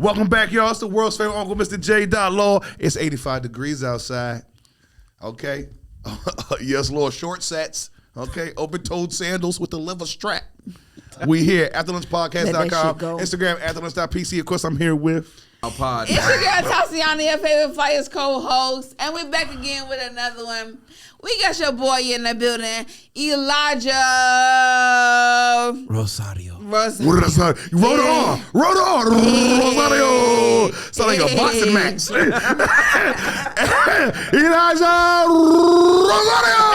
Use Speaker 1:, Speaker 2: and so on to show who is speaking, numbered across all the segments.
Speaker 1: Welcome back, y'all. It's the world's favorite uncle, mr.j.law. It's 85 degrees outside. Okay. Yes, Lord. Short sets. Okay. Open-toed sandals with the leather strap. We here. Afterlunchpodcast.com. Instagram, afterlunch.pc. Of course, I'm here with...
Speaker 2: Pod.
Speaker 3: It's your girl Tatiana, your favorite Flyers co-host, and we're back again with another one. We got your boy in the building, Elijah
Speaker 2: Rosario.
Speaker 1: What did I say? Roll on, Rosario. Sound like a boxing match. Elijah Rosario.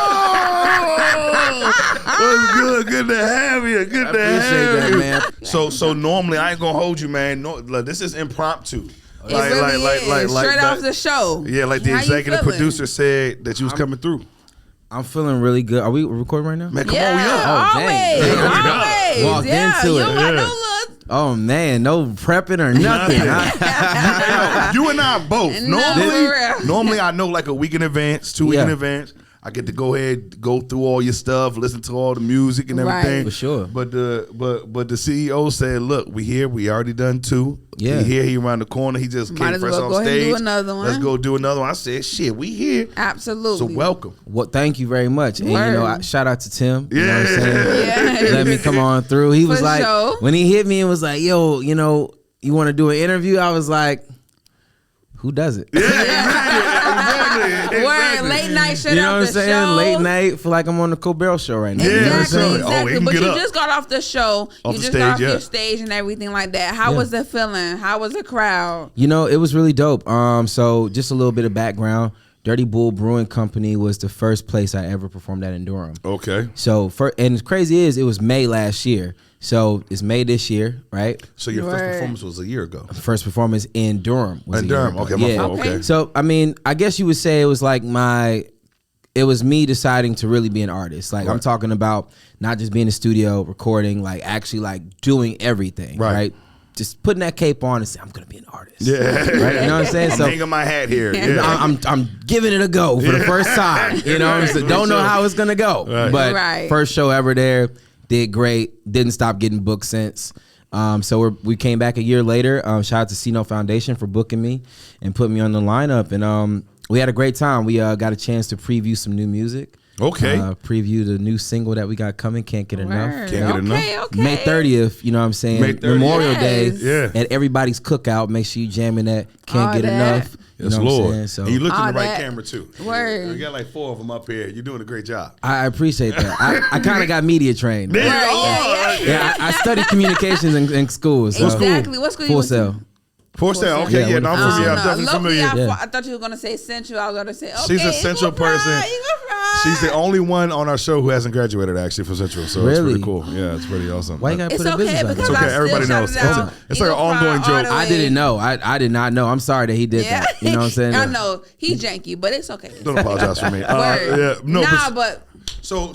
Speaker 1: What's good? Good to have you. Good to have you, man. So normally I ain't gonna hold you, man. No, this is impromptu.
Speaker 3: Like, straight off the show.
Speaker 1: Yeah, like the executive producer said that you was coming through.
Speaker 2: I'm feeling really good. Are we recording right now?
Speaker 1: Man, come on, we up.
Speaker 3: Always.
Speaker 2: Walked into it. Oh man, no prepping or nothing.
Speaker 1: You and I both. Normally I know like a week in advance, 2 weeks in advance. I get to go ahead, go through all your stuff, listen to all the music and everything.
Speaker 3: Right.
Speaker 2: For sure.
Speaker 1: But the CEO said, "Look, we here. We already done 2.
Speaker 2: Yeah.
Speaker 1: He here. He around the corner. He just came fresh on stage.
Speaker 3: Do another one.
Speaker 1: Let's go do another one." I said, "Shit, we here."
Speaker 3: Absolutely.
Speaker 1: So welcome.
Speaker 2: Well, thank you very much. And you know, shout out to Tim. You know what I'm saying?
Speaker 3: Yeah.
Speaker 2: Let me come on through. He was like, when he hit me and was like, "Yo, you know, you want to do an interview?" I was like, "Who does it?"
Speaker 1: Exactly.
Speaker 3: Word, late night shit.
Speaker 2: You know
Speaker 3: off
Speaker 2: what I'm
Speaker 3: the
Speaker 2: saying?
Speaker 3: show.
Speaker 2: Late night, feel like I'm on the Colbert show right now.
Speaker 3: Exactly. But you
Speaker 1: get up.
Speaker 3: just got off the show.
Speaker 1: Off
Speaker 3: You
Speaker 1: the
Speaker 3: just
Speaker 1: stage,
Speaker 3: got off
Speaker 1: yeah.
Speaker 3: your stage and everything like that. How was the feeling? How was the crowd?
Speaker 2: You know, it was really dope. So just a little bit of background. Dirty Bull Brewing Company was the first place I ever performed at in Durham.
Speaker 1: Okay.
Speaker 2: So, and as crazy is, it was May last year. So it's May this year, right?
Speaker 1: So your first performance was a year ago.
Speaker 2: First performance in Durham was
Speaker 1: In
Speaker 2: a year
Speaker 1: Durham,
Speaker 2: ago.
Speaker 1: okay,
Speaker 2: Yeah.
Speaker 1: okay.
Speaker 2: So I mean, I guess you would say it was like it was me deciding to really be an artist. Like I'm talking about not just being in the studio recording, like actually like doing everything, right? Just putting that cape on and saying, I'm gonna be an artist.
Speaker 1: Yeah.
Speaker 2: Right? You know what I'm saying?
Speaker 1: I'm hanging my hat here. Yeah.
Speaker 2: I'm giving it a go for the first time. You know what I'm saying? Don't know how it's gonna go.
Speaker 1: Right.
Speaker 2: But first show ever there, did great. Didn't stop getting booked since. So we came back a year later. Shout out to ceo Foundation for booking me and putting me on the lineup. And we had a great time. We got a chance to preview some new music.
Speaker 1: Okay.
Speaker 2: Preview the new single that we got coming, Can't Get Enough.
Speaker 1: Can't Get Enough.
Speaker 3: Okay.
Speaker 2: May 30th, you know what I'm saying?
Speaker 1: May 30th.
Speaker 2: Memorial
Speaker 3: Yes.
Speaker 2: Day at everybody's cookout. Make sure you jamming that Can't Get Enough. You
Speaker 1: Yes,
Speaker 2: know what I'm
Speaker 1: Lord.
Speaker 2: saying? So
Speaker 1: And you looked in the right
Speaker 3: that.
Speaker 1: camera too.
Speaker 3: Word.
Speaker 1: You got like 4 of them up here. You're doing a great job.
Speaker 2: I appreciate that. I kind of got media trained.
Speaker 1: There you
Speaker 3: Right,
Speaker 1: are.
Speaker 3: yeah.
Speaker 2: I studied communications in school. So.
Speaker 3: Exactly. What school you
Speaker 2: Full
Speaker 3: went to?
Speaker 2: Sail.
Speaker 1: For sale. Okay,
Speaker 2: Yeah,
Speaker 1: no, I'm definitely
Speaker 3: Locally,
Speaker 1: familiar.
Speaker 3: I thought you were gonna say Central. I was gonna say, okay,
Speaker 1: She's a Central person. She's the only one on our show who hasn't graduated actually from Central, so it's
Speaker 2: Really?
Speaker 1: pretty cool. Yeah, it's pretty awesome.
Speaker 2: Why you gotta
Speaker 3: It's
Speaker 2: put a
Speaker 3: okay
Speaker 2: business out
Speaker 3: because
Speaker 2: there?
Speaker 1: It's okay,
Speaker 3: I
Speaker 1: everybody
Speaker 3: still
Speaker 1: knows.
Speaker 3: shouted out
Speaker 1: It's like an
Speaker 3: Eagle
Speaker 1: ongoing
Speaker 3: Fry all
Speaker 1: joke.
Speaker 3: the
Speaker 2: I
Speaker 3: way.
Speaker 2: didn't know. I did not know. I'm sorry that he did
Speaker 3: Yeah.
Speaker 2: that. You know what I'm saying?
Speaker 3: I know he janky, but it's okay.
Speaker 1: Don't apologize for me.
Speaker 3: Word.
Speaker 1: Yeah, no,
Speaker 3: but
Speaker 1: so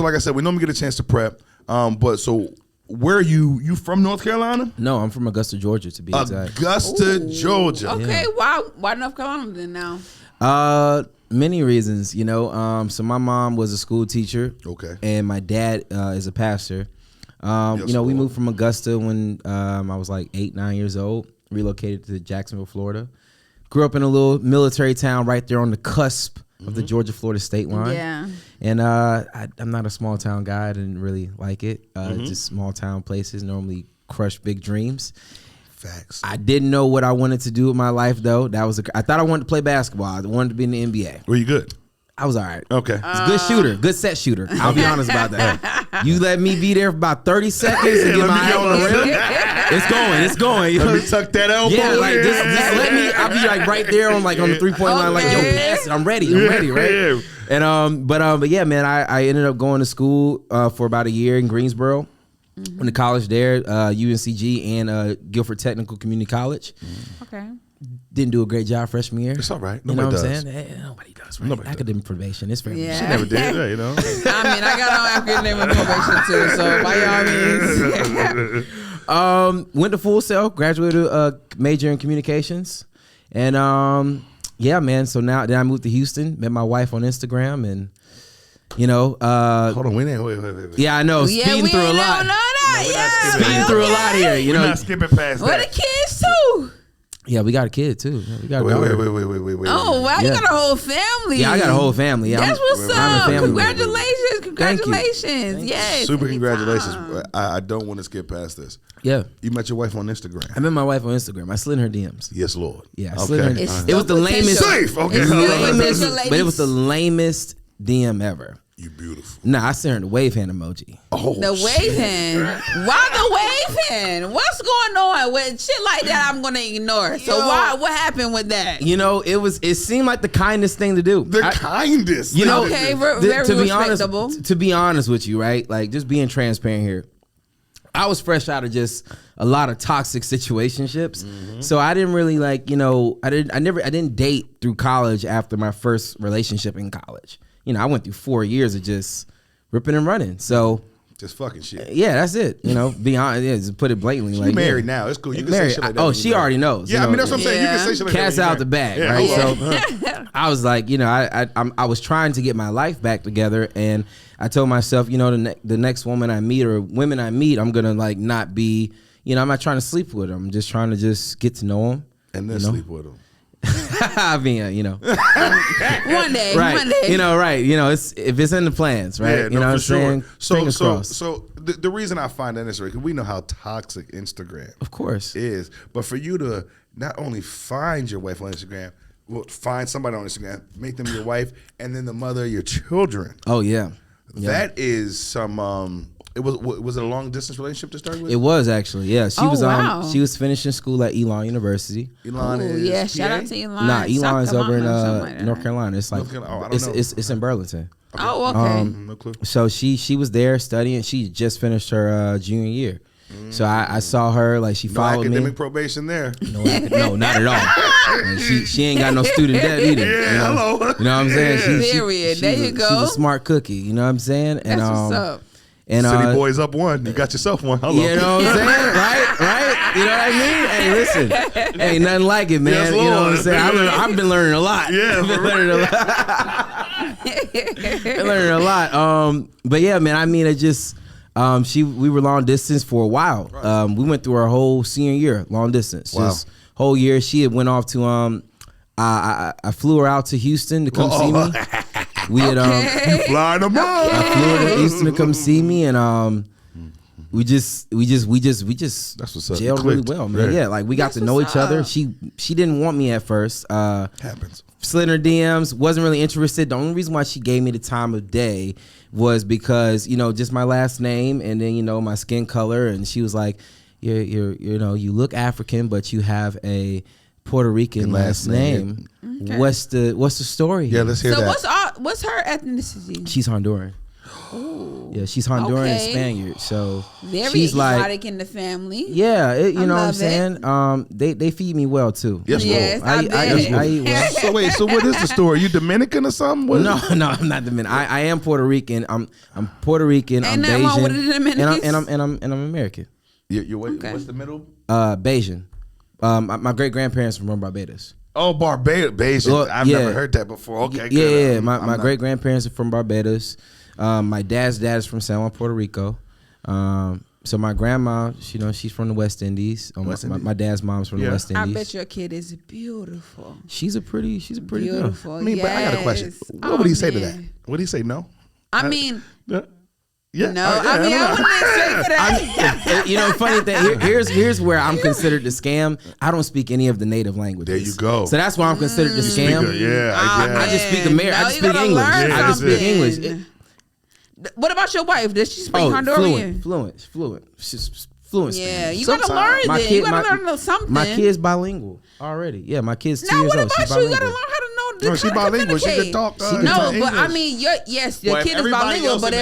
Speaker 1: like I said, we normally get a chance to prep. But so where are you? You from North Carolina?
Speaker 2: No, I'm from Augusta, Georgia, to be exact.
Speaker 1: Augusta, Georgia.
Speaker 3: okay, why North Carolina then now?
Speaker 2: Many reasons, you know. So my mom was a school teacher.
Speaker 1: Okay.
Speaker 2: And my dad is a pastor. You know, we moved from Augusta when I was like 8, 9 years old. Relocated to Jacksonville, Florida. Grew up in a little military town right there on the cusp of the Georgia-Florida state line.
Speaker 3: Yeah.
Speaker 2: And I'm not a small town guy. I didn't really like it. Just small town places normally crush big dreams.
Speaker 1: Facts.
Speaker 2: I didn't know what I wanted to do with my life though. I thought I wanted to play basketball. I wanted to be in the NBA.
Speaker 1: Were you good?
Speaker 2: I was all right.
Speaker 1: Okay.
Speaker 2: It's a good shooter, good set shooter. I'll be honest about that. You let me be there for about 30 seconds and get my eye on the rim. It's going. You
Speaker 1: Let
Speaker 2: know?
Speaker 1: me tuck that elbow.
Speaker 2: Yeah, like
Speaker 1: in.
Speaker 2: just let me. I'll be like right there on the 3-point line, like yo, pass it. I'm ready, right?
Speaker 1: Yeah.
Speaker 2: And but yeah, man, I ended up going to school for about a year in Greensboro. Went to college there, UNCG and Guilford Technical Community College.
Speaker 3: Okay.
Speaker 2: Didn't do a great job freshman year.
Speaker 1: It's all right.
Speaker 2: You know
Speaker 1: Nobody
Speaker 2: what I'm
Speaker 1: does.
Speaker 2: saying? Nobody does. Right?
Speaker 1: Nobody
Speaker 2: Academic probation. It's very
Speaker 3: Yeah.
Speaker 1: She never did. Yeah, you know.
Speaker 3: I mean, I got on academic probation too, so by all means.
Speaker 2: Went to Full Sail, graduated major in communications, and yeah, man. So then I moved to Houston, met my wife on Instagram, and you know,
Speaker 1: Hold on, wait.
Speaker 2: yeah, I know,
Speaker 3: Yeah,
Speaker 2: speeding
Speaker 3: we
Speaker 2: through a
Speaker 3: ain't
Speaker 2: lot.
Speaker 3: know that. Yeah,
Speaker 2: Speeding through a lot here, you
Speaker 1: We're
Speaker 2: know.
Speaker 1: not skipping past
Speaker 3: What
Speaker 1: that.
Speaker 3: the kids too?
Speaker 2: Yeah, we got a kid too. Yeah, we got a
Speaker 1: Wait.
Speaker 2: daughter.
Speaker 3: Oh wow, you
Speaker 2: Yeah.
Speaker 3: got a whole family.
Speaker 2: Yeah, I got a whole family. Yeah,
Speaker 3: That's what's
Speaker 2: I'm a
Speaker 3: up.
Speaker 2: family.
Speaker 3: Congratulations,
Speaker 2: Thank you.
Speaker 3: congratulations. Yes.
Speaker 1: Super
Speaker 3: anytime.
Speaker 1: congratulations. I don't want to skip past this.
Speaker 2: Yeah,
Speaker 1: You met your wife on Instagram.
Speaker 2: I met my wife on Instagram. I slid in her DMs.
Speaker 1: Yes, Lord.
Speaker 2: Yeah, I slid in her.
Speaker 3: It's
Speaker 2: It was the
Speaker 3: still
Speaker 2: lamest.
Speaker 3: potential.
Speaker 1: Safe. Okay.
Speaker 3: It's still
Speaker 2: lamest,
Speaker 3: potential,
Speaker 2: but it was the
Speaker 3: ladies.
Speaker 2: lamest DM ever.
Speaker 1: You beautiful.
Speaker 2: Nah, I sent her the wave hand emoji.
Speaker 1: Oh,
Speaker 3: The wave hand. Why the wave hand? What's going on with shit like that? I'm gonna ignore. So
Speaker 1: Yo.
Speaker 3: why? What happened with that?
Speaker 2: You know, it seemed like the kindest thing to do.
Speaker 1: the kindest.
Speaker 2: you know,
Speaker 3: Okay,
Speaker 2: th-
Speaker 3: very
Speaker 2: to be
Speaker 3: respectable.
Speaker 2: honest, to be honest with you, right? Like just being transparent here. I was fresh out of just a lot of toxic situationships. So I didn't really like, you know, I didn't date through college after my first relationship in college. You know, I went through 4 years of just ripping and running. So
Speaker 1: Just fucking shit.
Speaker 2: yeah, that's it. You know, be honest, yeah, just put it blatantly.
Speaker 1: You
Speaker 2: like
Speaker 1: married
Speaker 2: yeah.
Speaker 1: now. It's cool. You can
Speaker 2: Married.
Speaker 1: say shit like that.
Speaker 2: Oh,
Speaker 1: when
Speaker 2: she
Speaker 1: you're
Speaker 2: already
Speaker 1: married.
Speaker 2: knows.
Speaker 1: Yeah,
Speaker 2: you
Speaker 1: I mean
Speaker 2: know,
Speaker 1: that's what I'm saying. You can say shit like that.
Speaker 2: Cat's
Speaker 1: when you're
Speaker 2: out the
Speaker 1: married.
Speaker 2: bag,
Speaker 1: Yeah,
Speaker 2: right?
Speaker 1: hello.
Speaker 2: So I was like, you know, I was trying to get my life back together, and I told myself, you know, the next woman I meet or women I meet, I'm gonna like not be, you know, I'm not trying to sleep with them. I'm just trying to just get to know them.
Speaker 1: And then
Speaker 2: you know?
Speaker 1: sleep with him.
Speaker 2: I mean, you know,
Speaker 3: One day,
Speaker 2: right?
Speaker 3: one day.
Speaker 2: You know, right? You know, if it's in the plans, right?
Speaker 1: Yeah,
Speaker 2: you
Speaker 1: no,
Speaker 2: know what I'm
Speaker 1: for sure.
Speaker 2: saying? Fingers crossed.
Speaker 1: So the reason I find that necessary, because we know how toxic Instagram
Speaker 2: Of course.
Speaker 1: is, but for you to not only find your wife on Instagram, well, find somebody on Instagram, make them your wife, and then the mother of your children.
Speaker 2: Oh yeah. Yeah.
Speaker 1: That is some. It was it a long distance relationship to start with?
Speaker 2: It was actually, yeah. She
Speaker 3: Oh,
Speaker 2: was
Speaker 3: wow.
Speaker 2: she was finishing school at Elon University.
Speaker 1: Elon
Speaker 3: Ooh,
Speaker 1: is
Speaker 3: yeah, shout
Speaker 1: PA?
Speaker 3: out to Elon.
Speaker 2: Nah, Elon is over in
Speaker 3: Like
Speaker 2: North Carolina. It's like
Speaker 1: North Carolina. Oh, I don't know.
Speaker 2: it's in Burlington.
Speaker 3: Oh, okay.
Speaker 1: No clue.
Speaker 2: So she was there studying. She just finished her junior year. So I saw her, like she
Speaker 1: No
Speaker 2: followed
Speaker 1: academic
Speaker 2: me.
Speaker 1: probation there.
Speaker 2: No, not at all. And she ain't got no student debt either.
Speaker 1: Yeah,
Speaker 2: you know?
Speaker 1: hello.
Speaker 2: You know what I'm saying?
Speaker 3: Period. There you go.
Speaker 2: She's a smart cookie. You know what I'm saying?
Speaker 3: That's what's up.
Speaker 2: And
Speaker 1: City boys up one. You got yourself one. Hello.
Speaker 2: you know what I'm saying? Right? You know what I mean? Hey, listen, ain't nothing like it, man.
Speaker 1: Yes,
Speaker 2: you know what I'm
Speaker 1: Lord.
Speaker 2: saying? I've been learning a lot.
Speaker 1: Yeah,
Speaker 2: I've been
Speaker 1: for
Speaker 2: learning a lot. Been learning a lot. But yeah, man. I mean, it just we were long distance for a while. We went through our whole senior year long distance.
Speaker 1: Wow.
Speaker 2: Just whole year. She had went off to I flew her out to Houston to come see me. We had
Speaker 1: Flying them
Speaker 2: I
Speaker 1: out.
Speaker 2: flew her to Houston to come see me, and we just
Speaker 1: That's what's up.
Speaker 2: gelled
Speaker 1: You
Speaker 2: really
Speaker 1: clicked.
Speaker 2: well, man.
Speaker 1: Yeah.
Speaker 2: Yeah, like we got
Speaker 3: That's
Speaker 2: to know
Speaker 3: what's
Speaker 2: each other.
Speaker 3: up.
Speaker 2: She didn't want me at first.
Speaker 1: Happens.
Speaker 2: Slid in her DMs, wasn't really interested. The only reason why she gave me the time of day was because, you know, just my last name and then, you know, my skin color, and she was like, you're you know, you look African, but you have a Puerto Rican last name.
Speaker 3: Okay.
Speaker 2: What's the story?
Speaker 1: Yeah, let's hear
Speaker 3: So
Speaker 1: that.
Speaker 3: what's her ethnicity?
Speaker 2: She's Honduran.
Speaker 3: Ooh,
Speaker 2: Yeah, she's Honduran and
Speaker 3: Okay.
Speaker 2: Spaniard. So
Speaker 3: very
Speaker 2: she's like,
Speaker 3: exotic in the family.
Speaker 2: yeah, you
Speaker 3: I
Speaker 2: know what I'm
Speaker 3: love
Speaker 2: saying? They feed me well too.
Speaker 1: Yes,
Speaker 3: Yes,
Speaker 1: Lord.
Speaker 3: I bet.
Speaker 2: I eat well.
Speaker 1: So wait, so what is the story? You Dominican or something? What is
Speaker 2: No,
Speaker 1: it?
Speaker 2: no, I'm not Dominican. I am Puerto Rican. I'm Puerto Rican.
Speaker 3: Ain't
Speaker 2: I'm
Speaker 3: nothing wrong
Speaker 2: Bayesian,
Speaker 3: with the Dominicans.
Speaker 2: and I'm American.
Speaker 3: Okay.
Speaker 1: What's the middle?
Speaker 2: Bayesian. My great grandparents from Barbados.
Speaker 1: Oh, Barbados.
Speaker 2: Well,
Speaker 1: I've
Speaker 2: yeah.
Speaker 1: never heard that before. Okay,
Speaker 2: Yeah,
Speaker 1: good.
Speaker 2: yeah.
Speaker 1: I'm
Speaker 2: My
Speaker 1: not-
Speaker 2: great grandparents are from Barbados. My dad's dad is from San Juan, Puerto Rico. So my grandma, you know, she's from the West Indies.
Speaker 1: West Indies.
Speaker 2: My dad's mom's from
Speaker 1: Yeah.
Speaker 2: the West
Speaker 3: I
Speaker 2: Indies.
Speaker 3: bet your kid is beautiful.
Speaker 2: She's a pretty girl.
Speaker 3: Beautiful.
Speaker 1: I mean, but I got a question.
Speaker 3: Yes.
Speaker 1: What would he say to that?
Speaker 3: man.
Speaker 1: Would he say no?
Speaker 3: I mean,
Speaker 1: Yeah.
Speaker 3: no. I mean, I wouldn't expect that.
Speaker 2: You know, funny thing. Here's where I'm considered the scam. I don't speak any of the native languages.
Speaker 1: There you go.
Speaker 2: So that's why I'm considered the scam.
Speaker 1: Speaker, yeah, I
Speaker 2: I
Speaker 1: guess.
Speaker 2: just speak American. I just
Speaker 3: you
Speaker 2: speak
Speaker 3: gotta
Speaker 2: English.
Speaker 3: learn
Speaker 1: Yeah,
Speaker 2: I just speak
Speaker 3: something.
Speaker 2: English.
Speaker 3: What about your wife? Does she speak
Speaker 2: Oh,
Speaker 3: Honduran?
Speaker 2: fluent. She's fluent.
Speaker 3: Yeah,
Speaker 2: Spanish.
Speaker 3: you gotta learn
Speaker 2: My
Speaker 3: then.
Speaker 2: kid-
Speaker 3: You gotta
Speaker 2: my-
Speaker 3: learn something.
Speaker 2: My kid's bilingual already. Yeah, my kid's 2
Speaker 3: Now,
Speaker 2: years
Speaker 3: what
Speaker 2: old.
Speaker 3: about
Speaker 2: She's
Speaker 3: you? You gotta
Speaker 2: bilingual.
Speaker 3: learn how to know.
Speaker 1: No, she
Speaker 3: how to
Speaker 1: bilingual. She can
Speaker 3: communicate.
Speaker 1: talk.
Speaker 2: She can
Speaker 3: No,
Speaker 2: talk
Speaker 3: but I
Speaker 1: English.
Speaker 3: mean, your
Speaker 1: Well,
Speaker 3: kid is
Speaker 1: everybody
Speaker 3: bilingual.
Speaker 1: else
Speaker 3: But
Speaker 1: in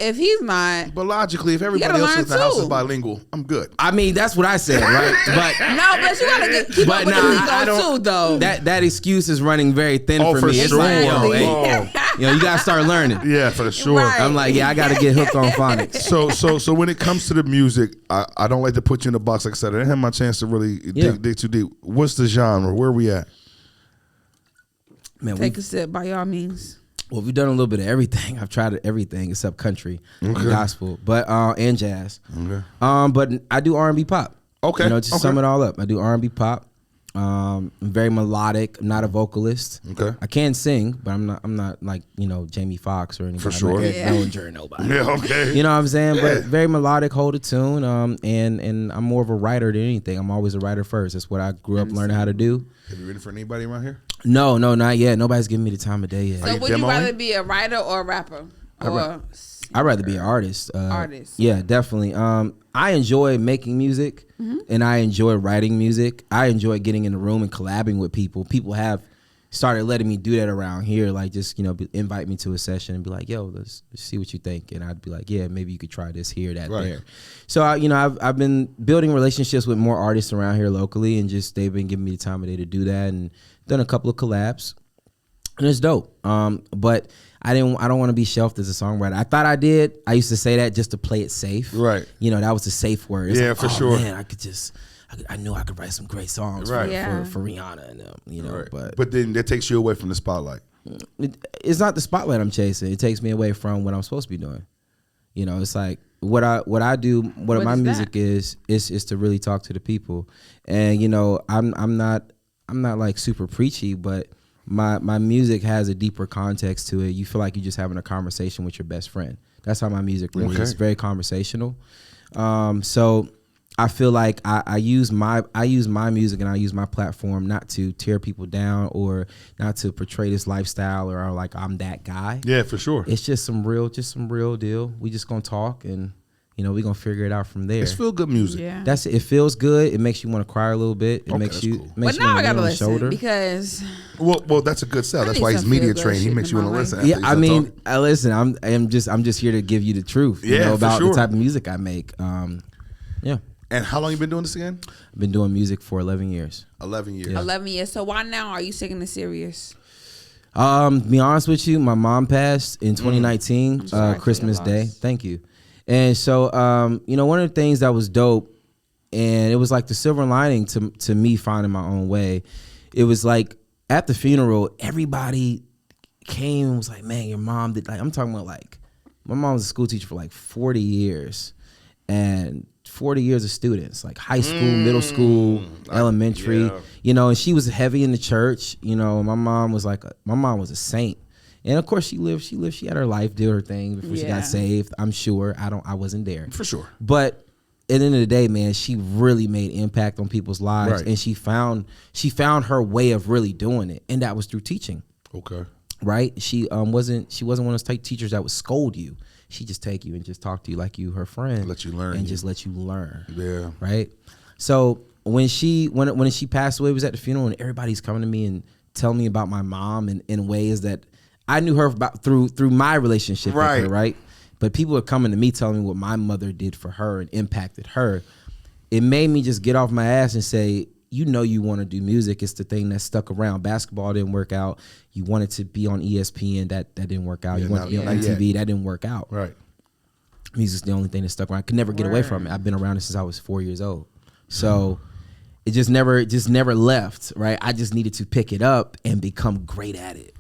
Speaker 3: if he's not,
Speaker 1: But logically, if everybody
Speaker 3: gotta
Speaker 1: else in
Speaker 3: learn
Speaker 1: the house
Speaker 3: too.
Speaker 1: is bilingual, I'm good.
Speaker 2: I mean, that's what I said, right? But
Speaker 3: no, but you gotta keep up with the
Speaker 2: I
Speaker 3: lingo
Speaker 2: don't.
Speaker 3: too, though.
Speaker 2: That excuse is running very thin
Speaker 1: Oh,
Speaker 2: for
Speaker 1: for
Speaker 2: me. It's
Speaker 1: sure.
Speaker 2: like, yo,
Speaker 3: Exactly.
Speaker 2: hey, you know, you gotta start learning.
Speaker 1: Yeah, for sure.
Speaker 3: Right.
Speaker 2: I'm like, yeah, I gotta get hooked on phonics.
Speaker 1: So when it comes to the music, I don't like to put you in a box. Like I said, I didn't have my chance to really
Speaker 2: Yeah.
Speaker 1: dig too deep. What's the genre? Where are we at?
Speaker 2: Man,
Speaker 3: Take a sip by all means.
Speaker 2: Well, we've done a little bit of everything. I've tried everything except country and gospel, but and jazz.
Speaker 1: Okay.
Speaker 2: But I do R&B pop.
Speaker 1: Okay.
Speaker 2: You know, just sum it all up. I do R&B pop. I'm very melodic. I'm not a vocalist.
Speaker 1: Okay.
Speaker 2: I can sing, but I'm not like, you know, Jamie Foxx or anybody.
Speaker 1: For sure.
Speaker 2: Like
Speaker 3: Yeah.
Speaker 2: Bellinger, nobody.
Speaker 1: Yeah, okay.
Speaker 2: You know what I'm saying?
Speaker 1: Yeah.
Speaker 2: But very melodic, hold a tune. And I'm more of a writer than anything. I'm always a writer first. That's what I grew up learning how to do.
Speaker 1: Have you written for anybody around here?
Speaker 2: No, not yet. Nobody's giving me the time of day yet.
Speaker 3: So
Speaker 1: you
Speaker 3: would you
Speaker 1: demoing?
Speaker 3: rather be a writer or a rapper?
Speaker 2: I'd rather be an artist.
Speaker 3: Artist.
Speaker 2: Yeah, definitely. I enjoy making music, and I enjoy writing music. I enjoy getting in the room and collabing with people. People have started letting me do that around here, like just, you know, invite me to a session and be like, yo, let's see what you think. And I'd be like, yeah, maybe you could try this here, that,
Speaker 1: Right.
Speaker 2: there. So, I've been building relationships with more artists around here locally, and just they've been giving me the time of day to do that, and done a couple of collabs. And it's dope. But I don't want to be shelved as a songwriter. I thought I did. I used to say that just to play it safe.
Speaker 1: Right.
Speaker 2: You know, that was a safe word. It's
Speaker 1: Yeah,
Speaker 2: like,
Speaker 1: for
Speaker 2: oh,
Speaker 1: sure.
Speaker 2: Man, I knew I could write some great songs
Speaker 1: Right.
Speaker 2: for Rihanna and them, you know.
Speaker 1: Right.
Speaker 2: But
Speaker 1: then that takes you away from the spotlight.
Speaker 2: it's not the spotlight I'm chasing. It takes me away from what I'm supposed to be doing. You know, it's like what I do, what my
Speaker 3: is
Speaker 2: music
Speaker 3: that?
Speaker 2: is to really talk to the people. And you know, I'm not like super preachy, but my music has a deeper context to it. You feel like you're just having a conversation with your best friend. That's how my music really is. It's very conversational. So I feel like I use my music and I use my platform not to tear people down or not to portray this lifestyle or like I'm that guy.
Speaker 1: Yeah, for sure.
Speaker 2: It's just some real deal. We just gonna talk and, you know, we gonna figure it out from there.
Speaker 1: It's feel good music.
Speaker 3: Yeah.
Speaker 2: That's it. It feels good. It makes you want to cry a little bit. It
Speaker 1: Okay,
Speaker 2: makes
Speaker 1: that's
Speaker 2: you.
Speaker 1: cool.
Speaker 2: Makes
Speaker 3: But
Speaker 2: you
Speaker 3: now
Speaker 2: wanna
Speaker 3: I gotta
Speaker 2: lean on the
Speaker 3: listen
Speaker 2: shoulder.
Speaker 3: because
Speaker 1: Well, that's a good sell.
Speaker 3: I
Speaker 1: That's
Speaker 3: need
Speaker 1: why he's
Speaker 3: some
Speaker 1: media
Speaker 3: feel-good
Speaker 1: trained. He
Speaker 3: shit
Speaker 1: makes
Speaker 3: in
Speaker 1: you
Speaker 3: my
Speaker 1: want to
Speaker 3: life.
Speaker 1: listen.
Speaker 2: Yeah,
Speaker 1: after
Speaker 2: I
Speaker 1: he's done
Speaker 2: mean,
Speaker 1: talking.
Speaker 2: listen. I'm just here to give you the truth. You
Speaker 1: Yeah,
Speaker 2: know,
Speaker 1: for
Speaker 2: about
Speaker 1: sure.
Speaker 2: the type of music I make. Yeah,
Speaker 1: And how long you been doing this again?
Speaker 2: I've been doing music for 11 years.
Speaker 1: 11 years.
Speaker 3: 11 years. So why now are you taking this serious?
Speaker 2: To be honest with you, my mom passed in 2019,
Speaker 3: sorry for
Speaker 2: Christmas
Speaker 3: your
Speaker 2: Day.
Speaker 3: loss.
Speaker 2: Thank you. And so, you know, one of the things that was dope, and it was like the silver lining to me finding my own way. It was like at the funeral, everybody came and was like, "Man, your mom did." Like, I'm talking about like, my mom was a school teacher for like 40 years, and 40 years of students, like high school, middle school, elementary,
Speaker 1: yeah.
Speaker 2: you know, and she was heavy in the church. You know, my mom was a saint. And of course she had her life, did her thing before she
Speaker 3: Yeah.
Speaker 2: got saved. I'm sure. I wasn't there.
Speaker 1: For sure.
Speaker 2: But at the end of the day, man, she really made impact on people's lives.
Speaker 1: Right.
Speaker 2: And she found her way of really doing it. And that was through teaching.
Speaker 1: Okay.
Speaker 2: Right? She wasn't one of those type teachers that would scold you. She just take you and just talk to you like you her friend.
Speaker 1: Let you learn.
Speaker 2: And just let you learn.
Speaker 1: Yeah.
Speaker 2: Right? So when she passed away, it was at the funeral, and everybody's coming to me and telling me about my mom in ways that I knew her about through my relationship with
Speaker 1: Right.
Speaker 2: her, right? But people are coming to me telling me what my mother did for her and impacted her. It made me just get off my ass and say, you know, you want to do music. It's the thing that stuck around. Basketball didn't work out. You wanted to be on ESPN. That didn't work out.
Speaker 1: Yeah,
Speaker 2: You wanted to be on
Speaker 1: not yet.
Speaker 2: MTV. That didn't work out.
Speaker 1: Right.
Speaker 2: Music's the only thing that stuck around. I could never get away from it. I've been around it since I was 4 years old. So it just never left, right? I just needed to pick it up and become great at it.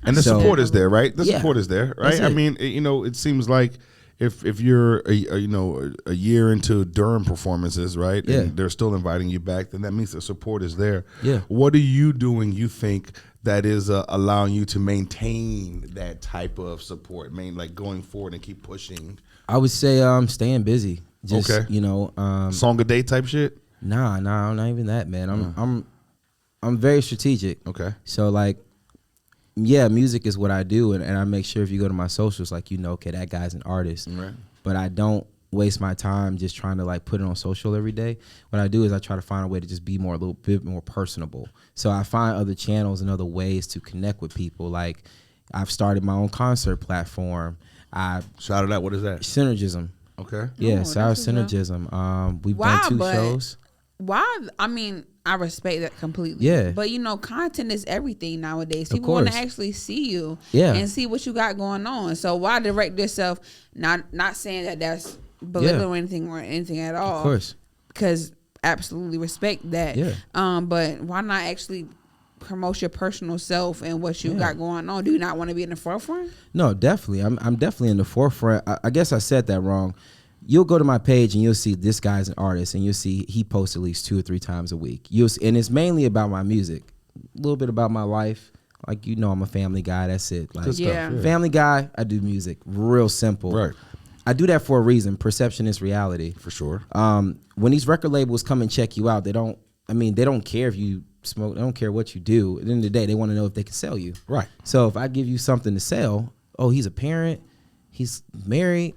Speaker 1: And the
Speaker 2: So-
Speaker 1: support is there, right? The
Speaker 2: Yeah.
Speaker 1: support is there,
Speaker 2: That's
Speaker 1: right? I
Speaker 2: it.
Speaker 1: mean, you know, it seems like if you're a year into Durham performances, right?
Speaker 2: Yeah.
Speaker 1: And they're still inviting you back, then that means the support is there.
Speaker 2: Yeah.
Speaker 1: What are you doing, you think, that is allowing you to maintain that type of support, like going forward and keep pushing?
Speaker 2: I would say staying busy. Just,
Speaker 1: Okay.
Speaker 2: you know,
Speaker 1: Song a day type shit?
Speaker 2: nah, not even that, man. I'm very strategic.
Speaker 1: Okay.
Speaker 2: So like, yeah, music is what I do, and I make sure if you go to my socials, like, you know, okay, that guy's an artist.
Speaker 1: Right.
Speaker 2: But I don't waste my time just trying to like put it on social every day. What I do is I try to find a way to just be a little bit more personable. So I find other channels and other ways to connect with people. Like, I've started my own concert platform.
Speaker 1: Shout it out. What is that?
Speaker 2: Synergism.
Speaker 1: Okay.
Speaker 2: Yeah,
Speaker 3: Oh,
Speaker 2: Sour
Speaker 3: that's what's up.
Speaker 2: Synergism. We've
Speaker 3: Wow,
Speaker 2: done 2
Speaker 3: but-
Speaker 2: shows.
Speaker 3: Why? I mean, I respect that completely.
Speaker 2: Yeah.
Speaker 3: But you know, content is everything nowadays.
Speaker 2: Of
Speaker 3: People want to
Speaker 2: course.
Speaker 3: actually see you.
Speaker 2: Yeah.
Speaker 3: And see what you got going on. So why direct yourself? Not saying that that's belittling or anything at all.
Speaker 2: Of course.
Speaker 3: Because absolutely respect that.
Speaker 2: Yeah.
Speaker 3: But why not actually promote your personal self and what you got going on? Do you not want to be in the forefront?
Speaker 2: No, definitely. I'm definitely in the forefront. I guess I said that wrong. You'll go to my page and you'll see this guy's an artist, and you'll see he posts at least 2 or 3 times a week. And it's mainly about my music, a little bit about my life. Like, I'm a family guy. That's it. Like, family guy. I do music. Real simple.
Speaker 1: Right.
Speaker 2: I do that for a reason. Perception is reality.
Speaker 1: For sure.
Speaker 2: When these record labels come and check you out, they don't care if you smoke. They don't care what you do. At the end of the day, they want to know if they can sell you.
Speaker 1: Right.
Speaker 2: So if I give you something to sell, he's a parent, he's married.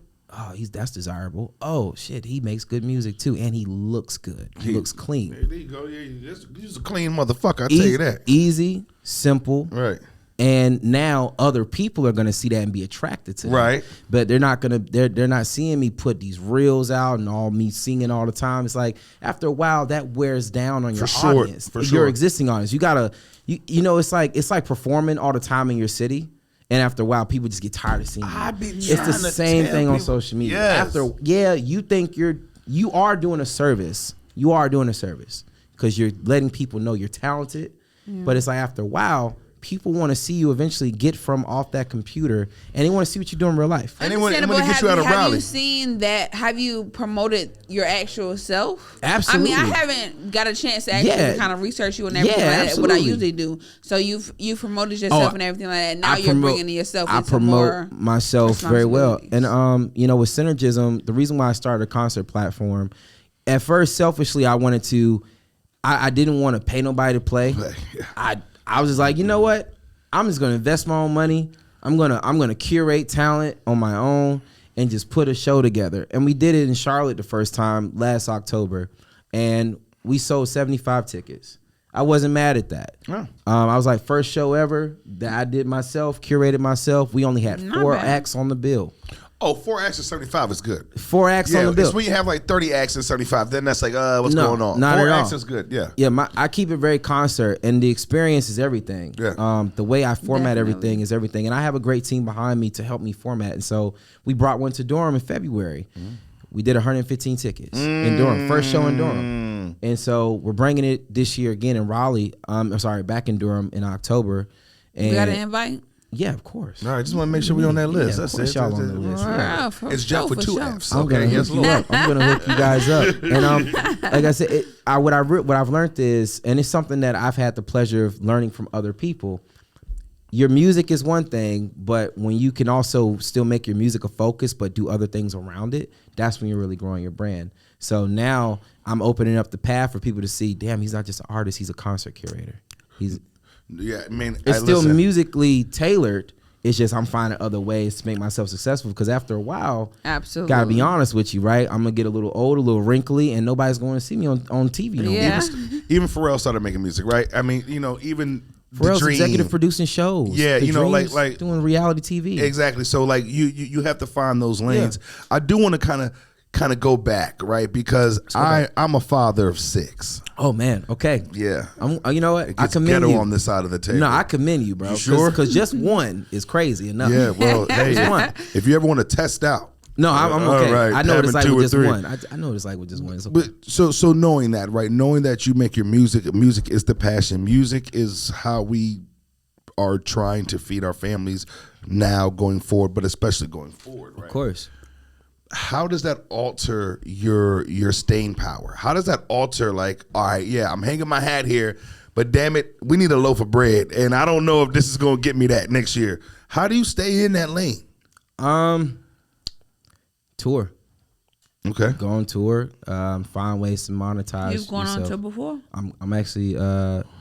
Speaker 2: That's desirable. Oh shit, he makes good music too, and he looks good. He looks clean.
Speaker 1: There you go. Yeah, he's a clean motherfucker. I tell you that.
Speaker 2: Easy, simple.
Speaker 1: Right.
Speaker 2: And now other people are gonna see that and be attracted to that.
Speaker 1: Right.
Speaker 2: But they're not gonna. They're not seeing me put these reels out and all me singing all the time. It's like after a while that wears down on your audience.
Speaker 1: For sure.
Speaker 2: Your existing audience. You gotta. It's like performing all the time in your city. And after a while, people just get tired of seeing you. It's the same thing on social media.
Speaker 1: Yes.
Speaker 2: You think you are doing a service. You are doing a service because you're letting people know you're talented. But it's like after a while, people want to see you eventually get from off that computer, and they want to see what you do in real life.
Speaker 1: And they want to get you out of Raleigh.
Speaker 3: Have you seen that? Have you promoted your actual self?
Speaker 2: Absolutely.
Speaker 3: I mean, I haven't got a chance to actually kind of research you and everything like that, what I usually do. So you've promoted yourself and everything like that. Now you're bringing yourself into more.
Speaker 2: I promote myself very well. And with Synergism, the reason why I started a concert platform, at first selfishly, I wanted to. I didn't want to pay nobody to play. I was just like, you know what? I'm just gonna invest my own money. I'm gonna curate talent on my own and just put a show together. And we did it in Charlotte the first time last October, and we sold 75 tickets. I wasn't mad at that.
Speaker 1: Oh.
Speaker 2: I was like, first show ever that I did myself, curated myself. We only had 4 acts on the bill.
Speaker 1: Oh, 4 acts and 75 is good.
Speaker 2: 4 acts on the bill.
Speaker 1: It's when you have like 30 acts and 75, then that's like, what's going on?
Speaker 2: Not
Speaker 1: 4
Speaker 2: at
Speaker 1: acts
Speaker 2: all.
Speaker 1: is good, yeah.
Speaker 2: Yeah, I keep it very concert, and the experience is everything.
Speaker 1: Yeah.
Speaker 2: The way I format everything is everything, and I have a great team behind me to help me format. And so we brought one to Durham in February. We did 115 tickets in Durham, first show in Durham. And so we're bringing it this year again in Raleigh. Back in Durham in October. And
Speaker 3: you got an invite?
Speaker 2: Yeah, of course.
Speaker 1: All right, just want to make sure we on that list.
Speaker 2: Yeah,
Speaker 1: that's
Speaker 2: it. Y'all on the list.
Speaker 3: Yeah.
Speaker 1: It's Jeff with 2 Fs.
Speaker 2: I'm gonna hook you up. I'm gonna hook you guys up. And like I said, what I've learned is, and it's something that I've had the pleasure of learning from other people. Your music is one thing, but when you can also still make your music a focus, but do other things around it, that's when you're really growing your brand. So now I'm opening up the path for people to see, damn, he's not just an artist, he's a concert curator. It's still musically tailored. It's just I'm finding other ways to make myself successful, because after a while,
Speaker 3: absolutely,
Speaker 2: gotta be honest with you, right? I'm gonna get a little old, a little wrinkly, and nobody's going to see me on TV no more.
Speaker 1: Even Pharrell started making music, right? I mean, even
Speaker 2: Pharrell's executive producing shows.
Speaker 1: Yeah, like
Speaker 2: doing reality TV.
Speaker 1: Exactly. So like you have to find those lanes. Yeah. I do want to kind of go back, right? Because I'm a father of 6.
Speaker 2: Oh man, okay.
Speaker 1: Yeah.
Speaker 2: You know what?
Speaker 1: I commend you on this side of the table.
Speaker 2: No, I commend you, bro.
Speaker 1: You sure?
Speaker 2: Because just one is crazy enough.
Speaker 1: Yeah, well, hey, if you ever want to test out.
Speaker 2: No, I'm okay.
Speaker 1: Right,
Speaker 2: I know what it's like with just
Speaker 1: 3.
Speaker 2: one. I know what it's like with just one. It's okay.
Speaker 1: But so knowing that, right? Knowing that you make your music is the passion. Music is how we are trying to feed our families now going forward, but especially going forward, right?
Speaker 2: Of course.
Speaker 1: How does that alter your staying power? How does that alter, like, all right, yeah, I'm hanging my hat here, but damn it, we need a loaf of bread, and I don't know if this is going to get me that next year. How do you stay in that lane?
Speaker 2: Tour.
Speaker 1: Okay.
Speaker 2: Go on tour. Find ways to monetize.
Speaker 3: You've gone
Speaker 2: yourself.
Speaker 3: on tour before?
Speaker 2: I'm actually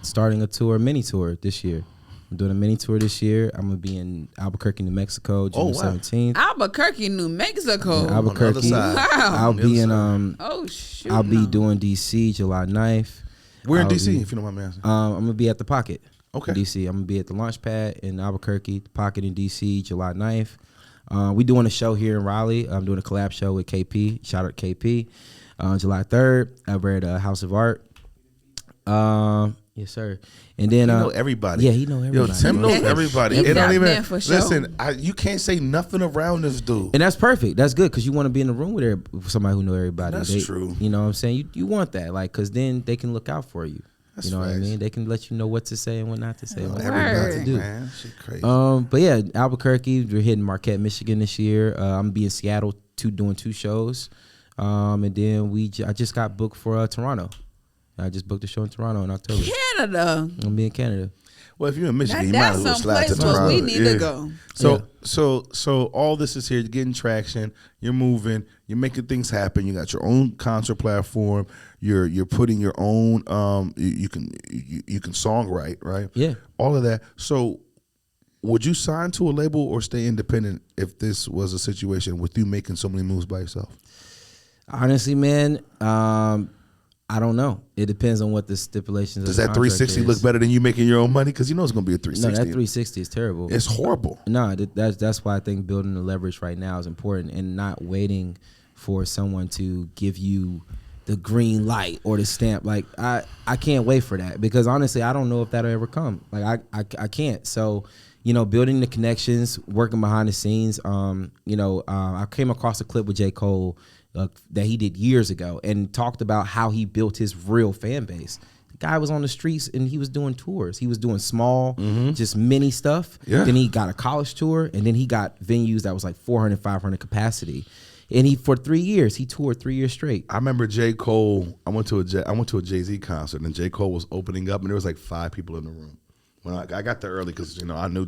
Speaker 2: starting a mini tour this year. I'm doing a mini tour this year. I'm gonna be in Albuquerque, New Mexico, June 17th.
Speaker 3: Albuquerque, New Mexico.
Speaker 2: Yeah, Albuquerque.
Speaker 3: Wow.
Speaker 2: I'll be in
Speaker 3: oh shoot.
Speaker 2: I'll be doing DC July 9th.
Speaker 1: Where in DC, if you don't mind me asking?
Speaker 2: I'm gonna be at the Pocket.
Speaker 1: Okay.
Speaker 2: In DC. I'm gonna be at the Launchpad in Albuquerque, the Pocket in DC, July 9th. We doing a show here in Raleigh. I'm doing a collab show with KP. Shout out to KP. July 3rd, over at House of Art. Yes, sir. And then
Speaker 1: he know everybody.
Speaker 2: Yeah, he know everybody.
Speaker 1: Yo, Tim knows everybody. It don't even listen.
Speaker 3: Sure.
Speaker 1: You can't say nothing around this dude.
Speaker 2: And that's perfect. That's good, because you want to be in the room with somebody who know everybody.
Speaker 1: That's true.
Speaker 2: You know what I'm saying? You want that, like, because then they can look out for you. You know what I mean? They can let you know what to say and what not to say. What
Speaker 1: Everything,
Speaker 2: to do.
Speaker 1: Man, shit crazy.
Speaker 2: But yeah, Albuquerque. We're hitting Marquette, Michigan this year. I'm gonna be in Seattle doing 2 shows. And then I just got booked for Toronto. I just booked a show in Toronto in October.
Speaker 3: Canada.
Speaker 2: I'm be in Canada.
Speaker 1: Well, if you're in Michigan, you might as well slide to Toronto.
Speaker 3: We need to go.
Speaker 1: So all this is here. You're getting traction. You're moving. You're making things happen. You got your own concert platform. You're putting your own. You can songwrite, right?
Speaker 2: Yeah.
Speaker 1: All of that. So, would you sign to a label or stay independent if this was a situation with you making so many moves by yourself?
Speaker 2: Honestly, man, I don't know. It depends on what the stipulations.
Speaker 1: Does that 360 look better than you making your own money? Because you know it's going to be a 360.
Speaker 2: No, that 360 is terrible.
Speaker 1: It's horrible.
Speaker 2: No, that's why I think building the leverage right now is important, and not waiting for someone to give you the green light or the stamp. Like I can't wait for that, because honestly, I don't know if that'll ever come. Like I can't. So, building the connections, working behind the scenes. I came across a clip with J. Cole that he did years ago and talked about how he built his real fan base. The guy was on the streets and he was doing tours. He was doing small, just mini stuff. Yeah. Then he got a college tour, and then he got venues that was like 400, 500 capacity. And for 3 years, he toured 3 years straight.
Speaker 1: I remember J. Cole. I went to a Jay-Z concert, and J. Cole was opening up, and there was like 5 people in the room. When I got there early, because I knew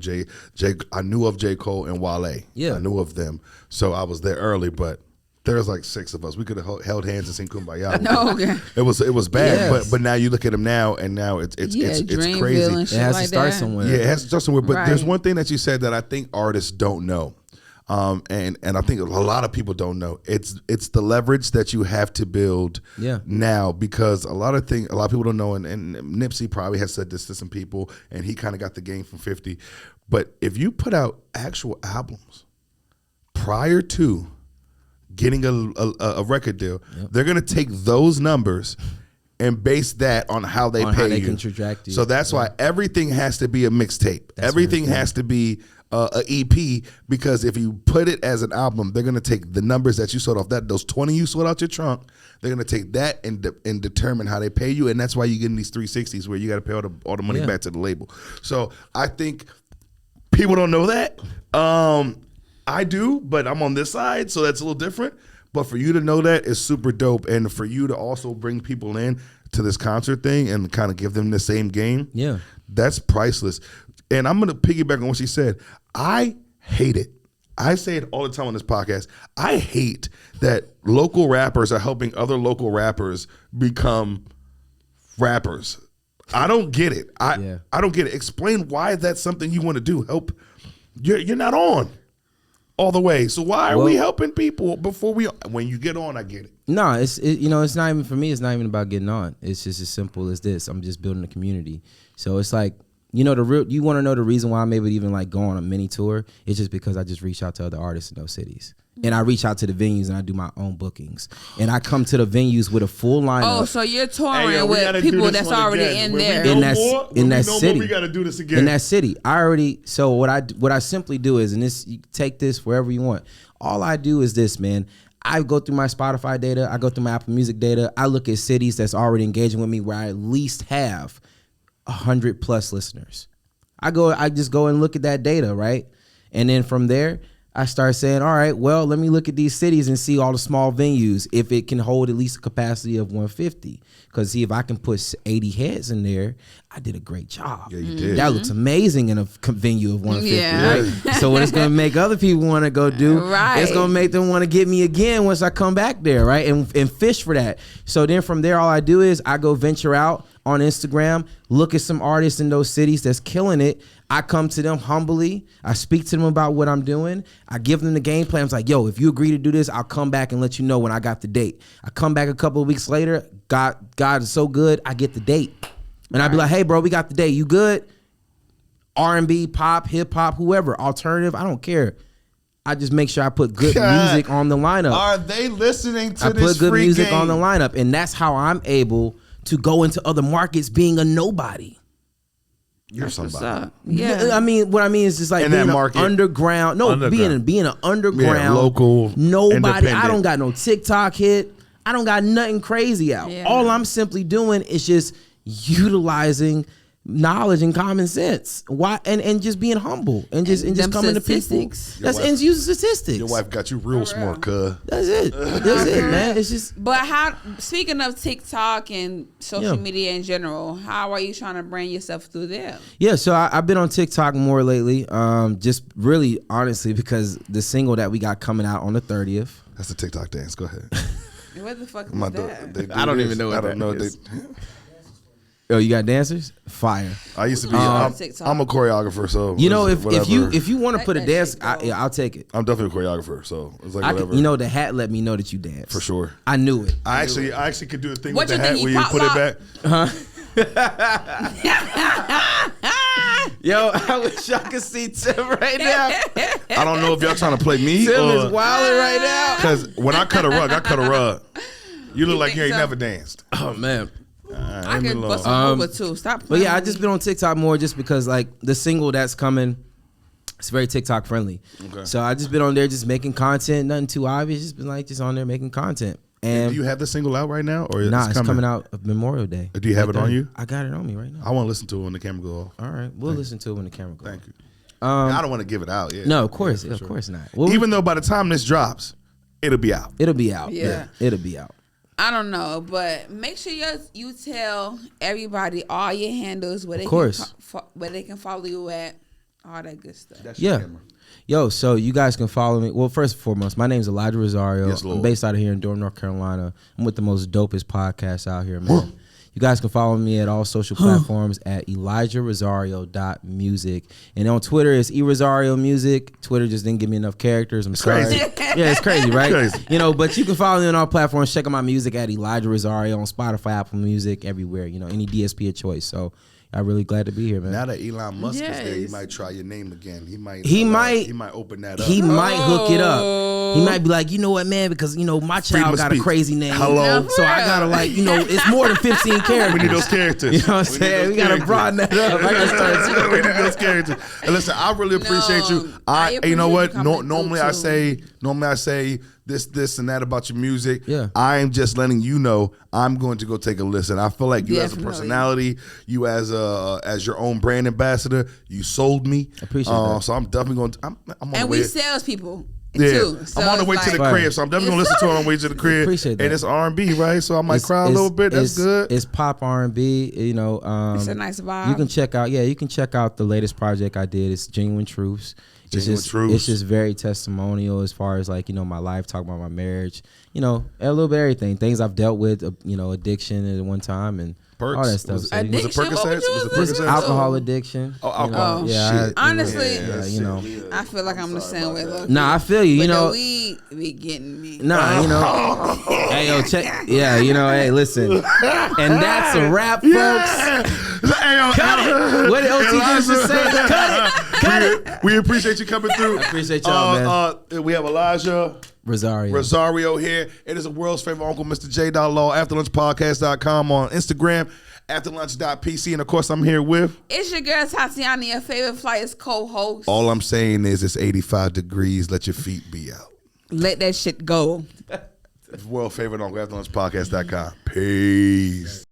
Speaker 1: I knew of J. Cole and Wale.
Speaker 2: Yeah,
Speaker 1: I knew of them, so I was there early. But there was like 6 of us. We could have held hands and sing Kumbaya.
Speaker 3: No, okay.
Speaker 1: It was bad.
Speaker 2: Yes.
Speaker 1: But now you look at him now, and now it's crazy.
Speaker 2: It has to start somewhere.
Speaker 1: Yeah, it has to start somewhere. But there's one thing that you said that I think artists don't know. And I think a lot of people don't know. It's the leverage that you have to build now, because a lot of people don't know, and Nipsey probably has said this to some people, and he kind of got the game from 50. But if you put out actual albums prior to getting a record deal, they're gonna take those numbers and base that on how they pay you.
Speaker 2: Can traject you.
Speaker 1: So that's why everything has to be a mixtape. Everything has to be a EP, because if you put it as an album, they're gonna take the numbers that you sold off those 20 you sold out your trunk. They're gonna take that and determine how they pay you, and that's why you get in these 360s where you got to pay all the money back to the label. So I think people don't know that. I do, but I'm on this side, so that's a little different. But for you to know that is super dope, and for you to also bring people in to this concert thing and kind of give them the same game, that's priceless. And I'm going to piggyback on what she said. I hate it. I say it all the time on this podcast. I hate that local rappers are helping other local rappers become rappers. I don't get it. I don't get it. Explain why that's something you want to do. Help. You're not on all the way. So why are we helping people when you get on? I get it.
Speaker 2: No, it's not even for me. It's not even about getting on. It's just as simple as this. I'm just building a community. So it's like, you want to know the reason why I'm able to even like go on a mini tour? It's just because I just reach out to other artists in those cities. And I reach out to the venues and I do my own bookings. And I come to the venues with a full lineup.
Speaker 3: Oh, so you're touring with people that's already in there.
Speaker 2: In that city.
Speaker 1: We got to do this again.
Speaker 2: In that city. So what I simply do is, and this, you take this wherever you want. All I do is this, man. I go through my Spotify data. I go through my Apple Music data. I look at cities that's already engaging with me where I at least have 100+ listeners. I just go and look at that data, right? And then from there, I start saying, all right, well, let me look at these cities and see all the small venues, if it can hold at least a capacity of 150. Because see, if I can put 80 heads in there, I did a great job.
Speaker 1: Yeah, you did.
Speaker 2: That looks amazing in a venue of 150, right? So what it's going to make other people want to go do, it's going to make them want to get me again once I come back there, right? And fish for that. So then from there, all I do is I go venture out on Instagram, look at some artists in those cities that's killing it. I come to them humbly. I speak to them about what I'm doing. I give them the game plan. I was like, yo, if you agree to do this, I'll come back and let you know when I got the date. I come back a couple of weeks later. God is so good, I get the date. And I'd be like, hey, bro, we got the date. You good? R&B, pop, hip hop, whoever, alternative, I don't care. I just make sure I put good music on the lineup.
Speaker 1: Are they listening to this?
Speaker 2: I put good music
Speaker 1: game
Speaker 2: on the lineup, and that's how I'm able to go into other markets being a nobody.
Speaker 1: You're somebody.
Speaker 3: Yeah.
Speaker 2: I mean, what I mean is just like
Speaker 1: in
Speaker 2: being
Speaker 1: that market,
Speaker 2: an underground. No, being an underground,
Speaker 1: local,
Speaker 2: nobody. I don't got no TikTok hit. I don't got nothing crazy out.
Speaker 3: Yeah.
Speaker 2: All I'm simply doing is just utilizing knowledge and common sense. Why and just being humble and just coming to people. That's and using statistics.
Speaker 1: Your wife got you real smart, cuz.
Speaker 2: That's it. That's it, man. It's just.
Speaker 3: But how? Speaking of TikTok and social media in general, how are you trying to brand yourself through there?
Speaker 2: Yeah, so I've been on TikTok more lately. Just really honestly because the single that we got coming out on the 30th.
Speaker 1: That's the TikTok dance. Go ahead.
Speaker 3: What the fuck is that?
Speaker 2: I don't even know what that is. Oh, you got dancers? Fire.
Speaker 1: I used to be. I'm a choreographer, so
Speaker 2: you know if you want to put a dance, I'll take it.
Speaker 1: I'm definitely a choreographer, so it's like whatever.
Speaker 2: The hat let me know that you dance
Speaker 1: for sure.
Speaker 2: I knew it.
Speaker 1: I actually could do a thing with the hat where you put it
Speaker 2: back. Yo, I wish y'all could see Tim right now.
Speaker 1: I don't know if y'all trying to play me.
Speaker 2: Tim is wilding right now.
Speaker 1: Because when I cut a rug, You look like you ain't never danced.
Speaker 2: Oh man.
Speaker 3: I can bust over too. Stop playing.
Speaker 2: But yeah, I just been on TikTok more just because like the single that's coming, it's very TikTok friendly. Okay. So I just been on there just making content, nothing too obvious. Just been like on there making content. And
Speaker 1: do you have the single out right now, or
Speaker 2: it's coming out of Memorial Day?
Speaker 1: Do you have it on you?
Speaker 2: I got it on me right now.
Speaker 1: I want to listen to it when the camera goes off.
Speaker 2: All right, we'll listen to it when the camera goes off.
Speaker 1: Thank you. I don't want to give it out yet.
Speaker 2: No, of course not.
Speaker 1: Even though by the time this drops, it'll be out.
Speaker 2: It'll be out.
Speaker 3: Yeah.
Speaker 2: It'll be out.
Speaker 3: I don't know, but make sure you tell everybody all your handles where they can follow you at, all that good stuff.
Speaker 1: That's your camera.
Speaker 2: Yo, so you guys can follow me. Well, first and foremost, my name is Elijah Rosario.
Speaker 1: Yes, Lord.
Speaker 2: I'm based out of here in Durham, North Carolina. I'm with the most dopest podcast out here, man. You guys can follow me at all social platforms at ElijahRosario.music. And on Twitter, it's eRosario Music. Twitter just didn't give me enough characters. I'm sorry.
Speaker 1: Crazy.
Speaker 2: Yeah, it's crazy, right?
Speaker 1: Crazy.
Speaker 2: You know, but you can follow me on all platforms. Check out my music at Elijah Rosario on Spotify, Apple Music, everywhere. You know, any DSP of choice. So I'm really glad to be here, man.
Speaker 1: Now that Elon Musk is there, he might try your name again. He might open that up.
Speaker 2: He might hook it up. He might be like, you know what, man, because you know my child got a crazy name.
Speaker 1: Hello.
Speaker 2: So I gotta it's more than 15 characters.
Speaker 1: We need those characters.
Speaker 2: You know what I'm saying? We gotta broaden that up. I gotta start.
Speaker 1: We need those characters. And listen, I really appreciate you. You know what? Normally I say this and that about your music.
Speaker 2: Yeah.
Speaker 1: I am just letting you know I'm going to go take a listen. I feel like you as a personality, you as your own brand ambassador, you sold me.
Speaker 2: Appreciate that.
Speaker 1: So I'm definitely going to I'm on the way.
Speaker 3: And we salespeople.
Speaker 1: Yeah,
Speaker 3: too. So
Speaker 1: I'm on the way to the crib, so I'm definitely gonna listen to it on the way to the crib.
Speaker 2: Appreciate that.
Speaker 1: And it's R&B, right? So I might cry a little bit. That's good.
Speaker 2: It's pop R&B. You know,
Speaker 3: it's a nice vibe.
Speaker 2: You can check out the latest project I did. It's Genuine Truths. It's just very testimonial as far as like, you know, my life, talking about my marriage, you know, a little bit of everything. Things I've dealt with, you know, addiction at one time and
Speaker 1: Perks.
Speaker 2: all that stuff.
Speaker 1: Was it Percocets?
Speaker 2: Alcohol addiction.
Speaker 1: Oh, alcohol.
Speaker 2: Shit.
Speaker 3: Honestly,
Speaker 2: you know.
Speaker 3: I feel like I'm the same way.
Speaker 2: Nah, I feel you. You know,
Speaker 3: the weed be getting me.
Speaker 2: Nah, you know. Hey, yo, check. Yeah, you know. Hey, listen. And that's a wrap, folks. Cut it. What did OT just say? Cut it.
Speaker 1: We appreciate you coming through.
Speaker 2: I appreciate y'all,
Speaker 1: man. We have Elijah Rosario here. It is the world's favorite uncle, Mr. J.Law. Afterlunchpodcast.com on Instagram. Afterlunch.pc. And of course, I'm here with.
Speaker 3: It's your girl Tatiana, your favorite Flyers co-host.
Speaker 1: All I'm saying is it's 85 degrees. Let your feet be out.
Speaker 3: Let that shit go.
Speaker 1: World favorite uncle, Afterlunchpodcast.com. Peace.